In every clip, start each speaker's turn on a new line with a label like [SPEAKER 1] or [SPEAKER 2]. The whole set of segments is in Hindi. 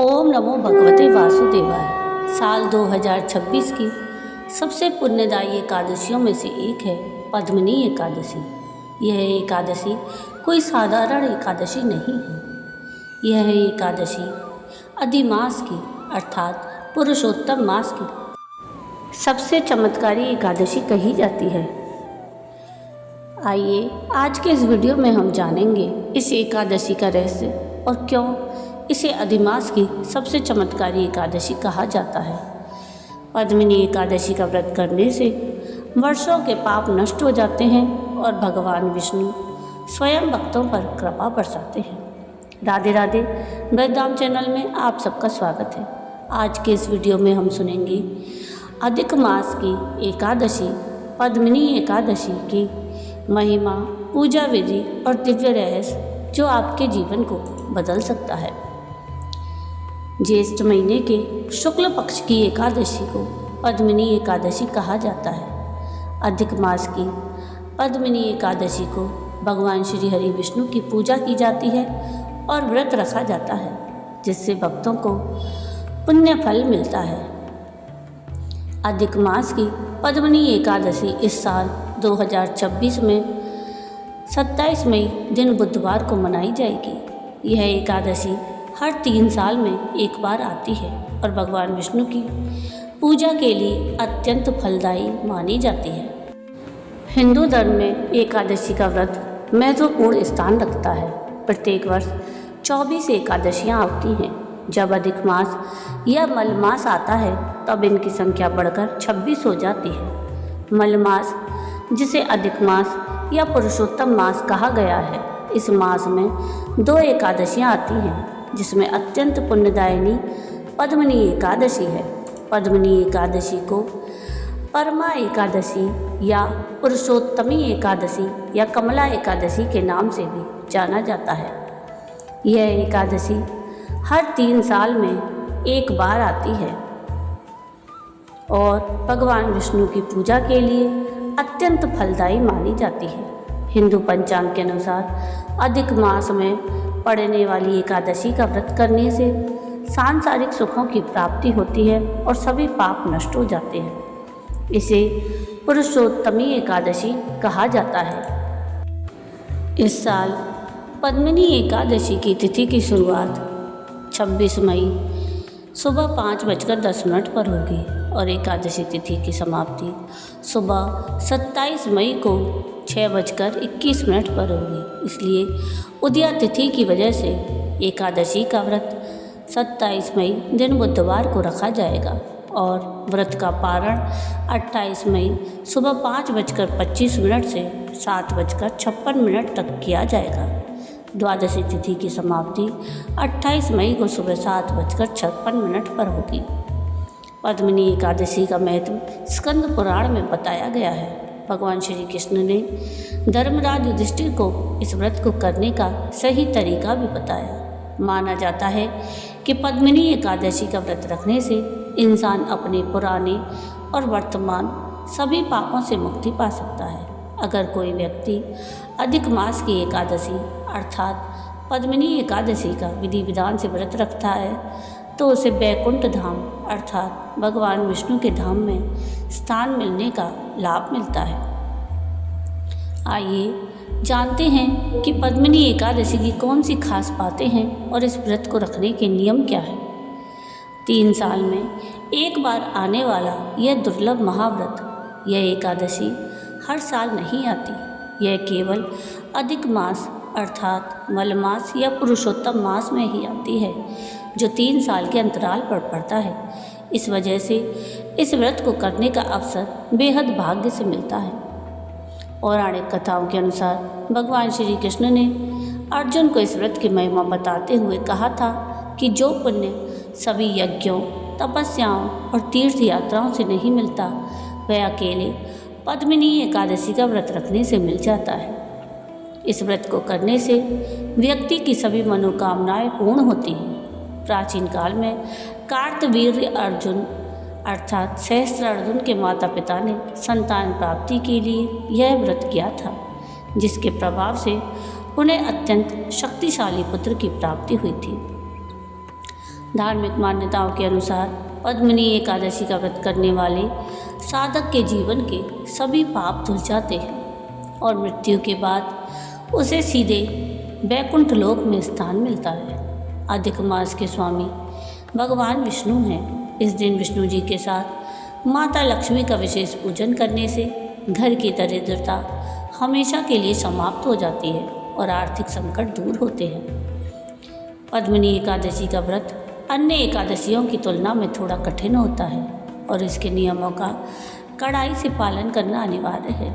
[SPEAKER 1] ओम नमो भगवते वासुदेवाय। साल 2026 की सबसे पुण्यदायी एकादशियों में से एक है पद्मिनी एकादशी। यह एकादशी कोई साधारण एकादशी नहीं है। यह एकादशी अधिमास की अर्थात पुरुषोत्तम मास की सबसे चमत्कारी एकादशी कही जाती है। आइए आज के इस वीडियो में हम जानेंगे इस एकादशी का रहस्य और क्यों इसे अधिमास की सबसे चमत्कारी एकादशी कहा जाता है। पद्मिनी एकादशी का व्रत करने से वर्षों के पाप नष्ट हो जाते हैं और भगवान विष्णु स्वयं भक्तों पर कृपा बरसाते हैं। राधे राधे, वेदांत चैनल में आप सबका स्वागत है। आज के इस वीडियो में हम सुनेंगे अधिक मास की एकादशी पद्मिनी एकादशी की महिमा, पूजा विधि और दिव्य रहस्य जो आपके जीवन को बदल सकता है। ज्येष्ठ महीने के शुक्ल पक्ष की एकादशी को पद्मिनी एकादशी कहा जाता है। अधिक मास की पद्मिनी एकादशी को भगवान श्री हरि विष्णु की पूजा की जाती है और व्रत रखा जाता है, जिससे भक्तों को पुण्य फल मिलता है। अधिक मास की पद्मिनी एकादशी इस साल 2026 में 27 मई दिन बुधवार को मनाई जाएगी। यह एकादशी हर 3 साल में एक बार आती है और भगवान विष्णु की पूजा के लिए अत्यंत फलदायी मानी जाती है। हिंदू धर्म में एकादशी का व्रत महत्वपूर्ण स्थान रखता है। प्रत्येक वर्ष 24 एकादशियाँ आती हैं। जब अधिक मास या मलमास आता है तब इनकी संख्या बढ़कर 26 हो जाती है। मलमास, जिसे अधिक मास या पुरुषोत्तम मास कहा गया है, इस मास में 2 एकादशियाँ आती हैं, जिसमें अत्यंत पुण्यदायिनी पद्मिनी एकादशी है। पद्मिनी एकादशी को परमा एकादशी या पुरुषोत्तमी एकादशी या कमला एकादशी के नाम से भी जाना जाता है। यह एकादशी हर 3 साल में एक बार आती है और भगवान विष्णु की पूजा के लिए अत्यंत फलदायी मानी जाती है। हिंदू पंचांग के अनुसार अधिक मास में पड़ने वाली एकादशी का व्रत करने से सांसारिक सुखों की प्राप्ति होती है और सभी पाप नष्ट हो जाते हैं। इसे पुरुषोत्तमी एकादशी कहा जाता है। इस साल पद्मिनी एकादशी की तिथि की शुरुआत 26 मई सुबह 5:10 पर होगी और एकादशी तिथि की समाप्ति सुबह 27 मई को 6:21 पर होगी। इसलिए उदया तिथि की वजह से एकादशी का व्रत 27 मई दिन बुधवार को रखा जाएगा और व्रत का पारण 28 मई सुबह 5:25 से 7:56 तक किया जाएगा। द्वादशी तिथि की समाप्ति 28 मई को सुबह 7:56 पर होगी। पद्मिनी एकादशी का महत्व स्कंद पुराण में बताया गया है। भगवान श्री कृष्ण ने धर्मराज युधिष्ठिर को इस व्रत को करने का सही तरीका भी बताया। माना जाता है कि पद्मिनी एकादशी का व्रत रखने से इंसान अपने पुराने और वर्तमान सभी पापों से मुक्ति पा सकता है। अगर कोई व्यक्ति अधिक मास की एकादशी अर्थात पद्मिनी एकादशी का विधि विधान से व्रत रखता है तो उसे वैकुंठ धाम अर्थात भगवान विष्णु के धाम में स्थान मिलने का लाभ मिलता है। आइए जानते हैं कि पद्मिनी एकादशी की कौन सी खास बातें हैं और इस व्रत को रखने के नियम क्या है। 3 साल में एक बार आने वाला यह दुर्लभ महाव्रत, यह एकादशी हर साल नहीं आती। यह केवल अधिक मास अर्थात मलमास या पुरुषोत्तम मास में ही आती है, जो 3 साल के अंतराल पर पड़ता है। इस वजह से इस व्रत को करने का अवसर बेहद भाग्य से मिलता है। पौराणिक कथाओं के अनुसार भगवान श्री कृष्ण ने अर्जुन को इस व्रत की महिमा बताते हुए कहा था कि जो पुण्य सभी यज्ञों, तपस्याओं और तीर्थ यात्राओं से नहीं मिलता, वह अकेले पद्मिनी एकादशी का व्रत रखने से मिल जाता है। इस व्रत को करने से व्यक्ति की सभी मनोकामनाएं पूर्ण होती हैं। प्राचीन काल में कार्तवीर्य अर्जुन अर्थात सहस्त्र अर्जुन के माता पिता ने संतान प्राप्ति के लिए यह व्रत किया था, जिसके प्रभाव से उन्हें अत्यंत शक्तिशाली पुत्र की प्राप्ति हुई थी। धार्मिक मान्यताओं के अनुसार पद्मिनी एकादशी का व्रत करने वाले साधक के जीवन के सभी पाप धुल जाते हैं और मृत्यु के बाद उसे सीधे वैकुंठ लोक में स्थान मिलता है। अधिक मास के स्वामी भगवान विष्णु हैं। इस दिन विष्णु जी के साथ माता लक्ष्मी का विशेष पूजन करने से घर की दरिद्रता हमेशा के लिए समाप्त हो जाती है और आर्थिक संकट दूर होते हैं। पद्मिनी एकादशी का व्रत अन्य एकादशियों की तुलना में थोड़ा कठिन होता है और इसके नियमों का कड़ाई से पालन करना अनिवार्य है।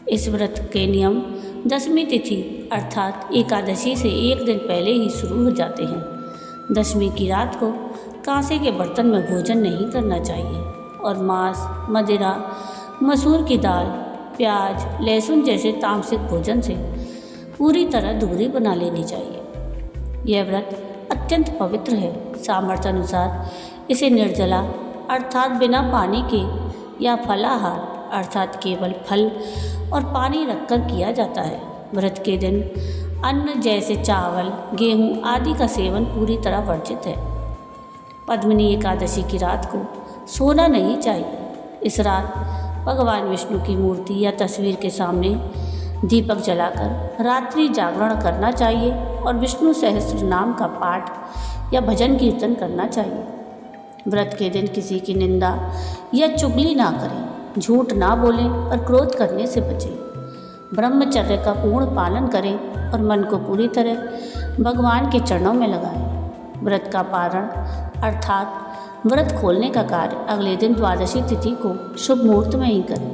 [SPEAKER 1] इस व्रत के नियम दशमी तिथि अर्थात एकादशी से एक दिन पहले ही शुरू हो जाते हैं। दशमी की रात को कांसे के बर्तन में भोजन नहीं करना चाहिए और मांस, मदिरा, मसूर की दाल, प्याज, लहसुन जैसे तामसिक भोजन से पूरी तरह दूरी बना लेनी चाहिए। यह व्रत अत्यंत पवित्र है। सामर्थ्य अनुसार इसे निर्जला अर्थात बिना पानी के या फलाहार अर्थात केवल फल और पानी रखकर किया जाता है। व्रत के दिन अन्न जैसे चावल, गेहूँ आदि का सेवन पूरी तरह वर्जित है। पद्मिनी एकादशी की रात को सोना नहीं चाहिए। इस रात भगवान विष्णु की मूर्ति या तस्वीर के सामने दीपक जलाकर रात्रि जागरण करना चाहिए और विष्णु सहस्त्र नाम का पाठ या भजन कीर्तन करना चाहिए। व्रत के दिन किसी की निंदा या चुगली ना करें, झूठ ना बोलें और क्रोध करने से बचें। ब्रह्मचर्य का पूर्ण पालन करें और मन को पूरी तरह भगवान के चरणों में लगाएं। व्रत का पारण अर्थात व्रत खोलने का कार्य अगले दिन द्वादशी तिथि को शुभ मुहूर्त में ही करें।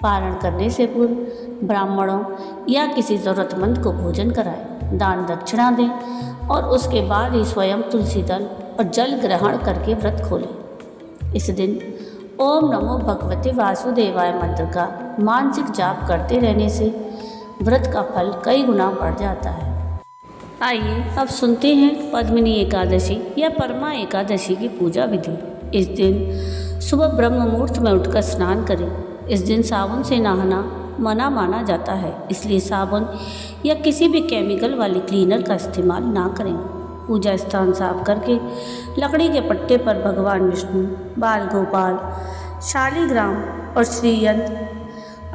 [SPEAKER 1] पारण करने से पूर्व ब्राह्मणों या किसी ज़रूरतमंद को भोजन कराएं, दान दक्षिणा दें और उसके बाद ही स्वयं तुलसी दल और जल ग्रहण करके व्रत खोलें। इस दिन ओम नमो भगवते वासुदेवाय मंत्र का मानसिक जाप करते रहने से व्रत का फल कई गुना बढ़ जाता है। आइए अब सुनते हैं पद्मिनी एकादशी या परमा एकादशी की पूजा विधि। इस दिन सुबह ब्रह्म मुहूर्त में उठकर स्नान करें। इस दिन साबुन से नहाना मना माना जाता है, इसलिए साबुन या किसी भी केमिकल वाली क्लीनर का इस्तेमाल ना करें। पूजा स्थान साफ करके लकड़ी के पट्टे पर भगवान विष्णु, बाल गोपाल, शालिग्राम और श्रीयंत्र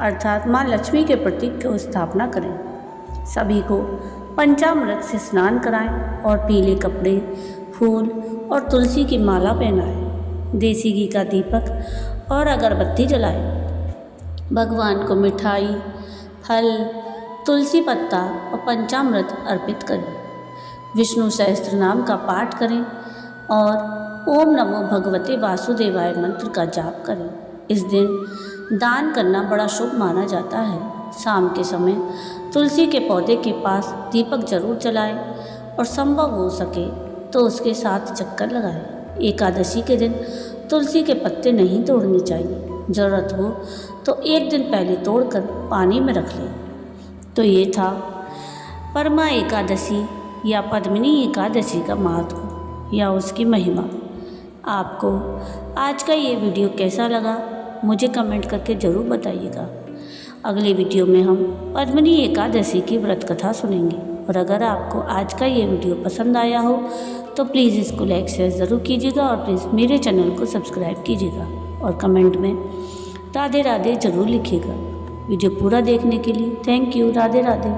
[SPEAKER 1] अर्थात माँ लक्ष्मी के प्रतीक की स्थापना करें। सभी को पंचामृत से स्नान कराएं और पीले कपड़े, फूल और तुलसी की माला पहनाएं। देसी घी का दीपक और अगरबत्ती जलाएं। भगवान को मिठाई, फल, तुलसी पत्ता और पंचामृत अर्पित करें। विष्णु सहस्त्र नाम का पाठ करें और ओम नमो भगवते वासुदेवाय मंत्र का जाप करें। इस दिन दान करना बड़ा शुभ माना जाता है। शाम के समय तुलसी के पौधे के पास दीपक जरूर जलाएं और संभव हो सके तो उसके साथ चक्कर लगाएं। एकादशी के दिन तुलसी के पत्ते नहीं तोड़ने चाहिए। ज़रूरत हो तो एक दिन पहले तोड़कर पानी में रख लें। तो ये था परमा एकादशी या पद्मिनी एकादशी का महत्व या उसकी महिमा। आपको आज का ये वीडियो कैसा लगा मुझे कमेंट करके ज़रूर बताइएगा। अगले वीडियो में हम पद्मिनी एकादशी की व्रत कथा सुनेंगे। और अगर आपको आज का ये वीडियो पसंद आया हो तो प्लीज़ इसको लाइक शेयर ज़रूर कीजिएगा और प्लीज़ मेरे चैनल को सब्सक्राइब कीजिएगा और कमेंट में राधे राधे ज़रूर लिखिएगा। वीडियो पूरा देखने के लिए थैंक यू। राधे राधे।